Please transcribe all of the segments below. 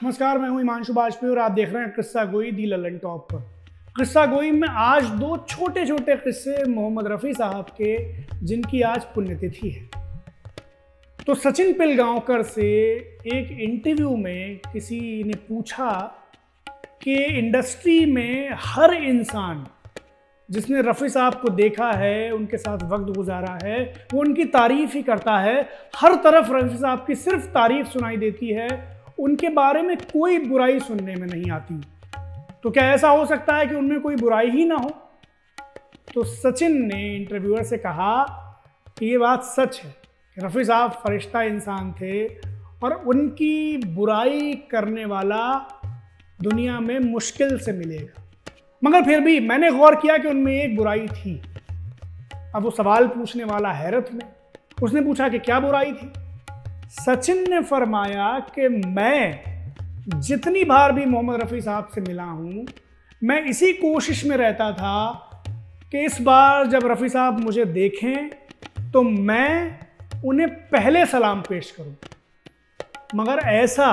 नमस्कार, मैं हूं हिमांशु बाजपेयी और आप देख रहे हैं किस्सा गोई दी ललन टॉप पर। किस्सा गोई में आज दो छोटे छोटे किस्से मोहम्मद रफ़ी साहब के, जिनकी आज पुण्यतिथि है। तो सचिन पिलगांवकर से एक इंटरव्यू में किसी ने पूछा कि इंडस्ट्री में हर इंसान जिसने रफ़ी साहब को देखा है, उनके साथ वक्त गुजारा है, वो उनकी तारीफ़ ही करता है। हर तरफ रफ़ी साहब की सिर्फ तारीफ़ सुनाई देती है, उनके बारे में कोई बुराई सुनने में नहीं आती। तो क्या ऐसा हो सकता है कि उनमें कोई बुराई ही ना हो? तो सचिन ने इंटरव्यूअर से कहा कि ये बात सच है कि रफ़ी साहब फरिश्ता इंसान थे और उनकी बुराई करने वाला दुनिया में मुश्किल से मिलेगा। मगर फिर भी मैंने गौर किया कि उनमें एक बुराई थी। अब वो सवाल पूछने वाला हैरत में, उसने पूछा कि क्या बुराई थी? सचिन ने फरमाया कि मैं जितनी बार भी मोहम्मद रफ़ी साहब से मिला हूँ, मैं इसी कोशिश में रहता था कि इस बार जब रफ़ी साहब मुझे देखें तो मैं उन्हें पहले सलाम पेश करूं। मगर ऐसा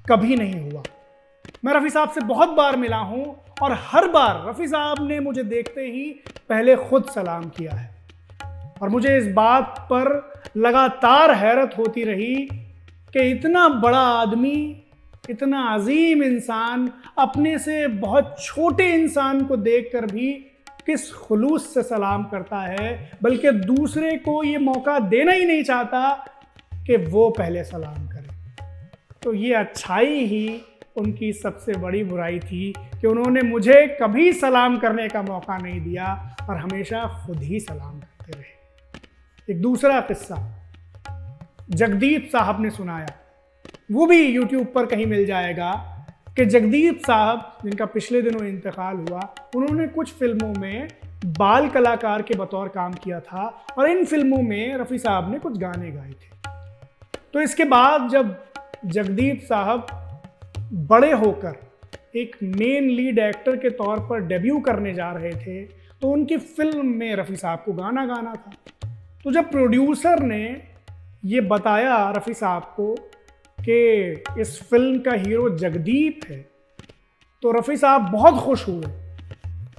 कभी नहीं हुआ। मैं रफ़ी साहब से बहुत बार मिला हूं और हर बार रफ़ी साहब ने मुझे देखते ही पहले खुद सलाम किया है। और मुझे इस बात पर लगातार हैरत होती रही कि इतना बड़ा आदमी, इतना अजीम इंसान अपने से बहुत छोटे इंसान को देखकर भी किस खुलूस से सलाम करता है, बल्कि दूसरे को ये मौका देना ही नहीं चाहता कि वो पहले सलाम करे। तो ये अच्छाई ही उनकी सबसे बड़ी बुराई थी कि उन्होंने मुझे कभी सलाम करने का मौका नहीं दिया और हमेशा खुद ही सलाम करते रहे। एक दूसरा किस्सा जगदीप साहब ने सुनाया, वो भी यूट्यूब पर कहीं मिल जाएगा, कि जगदीप साहब जिनका पिछले दिनों इंतकाल हुआ, उन्होंने कुछ फिल्मों में बाल कलाकार के बतौर काम किया था और इन फिल्मों में रफ़ी साहब ने कुछ गाने गाए थे। तो इसके बाद जब जगदीप साहब बड़े होकर एक मेन लीड एक्टर के तौर पर डेब्यू करने जा रहे थे, तो उनकी फिल्म में रफ़ी साहब को गाना गाना था। तो जब प्रोड्यूसर ने ये बताया रफ़ी साहब को कि इस फिल्म का हीरो जगदीप है, तो रफ़ी साहब बहुत खुश हुए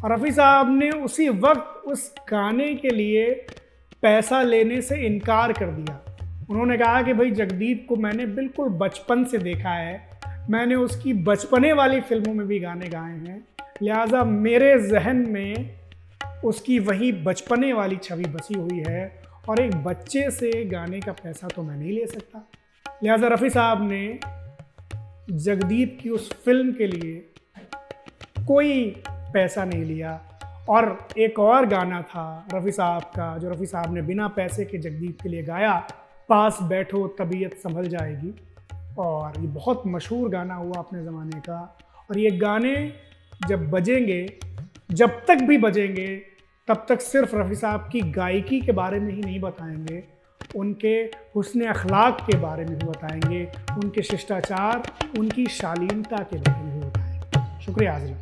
और रफ़ी साहब ने उसी वक्त उस गाने के लिए पैसा लेने से इनकार कर दिया। उन्होंने कहा कि भाई, जगदीप को मैंने बिल्कुल बचपन से देखा है, मैंने उसकी बचपने वाली फिल्मों में भी गाने गाए हैं, लिहाजा मेरे जहन में उसकी वही बचपने वाली छवि बसी हुई है और एक बच्चे से गाने का पैसा तो मैं नहीं ले सकता। लिहाजा रफ़ी साहब ने जगदीप की उस फिल्म के लिए कोई पैसा नहीं लिया। और एक और गाना था रफ़ी साहब का, जो रफ़ी साहब ने बिना पैसे के जगदीप के लिए गाया, पास बैठो तबीयत संभल जाएगी। और ये बहुत मशहूर गाना हुआ अपने ज़माने का। और ये गाने जब बजेंगे, जब तक भी बजेंगे, तब तक सिर्फ रफ़ी साहब की गायकी के बारे में ही नहीं बताएंगे, उनके हुस्न अखलाक के बारे में भी बताएंगे, उनके शिष्टाचार, उनकी शालीनता के बारे में भी बताएंगे। शुक्रिया हाज़रीन।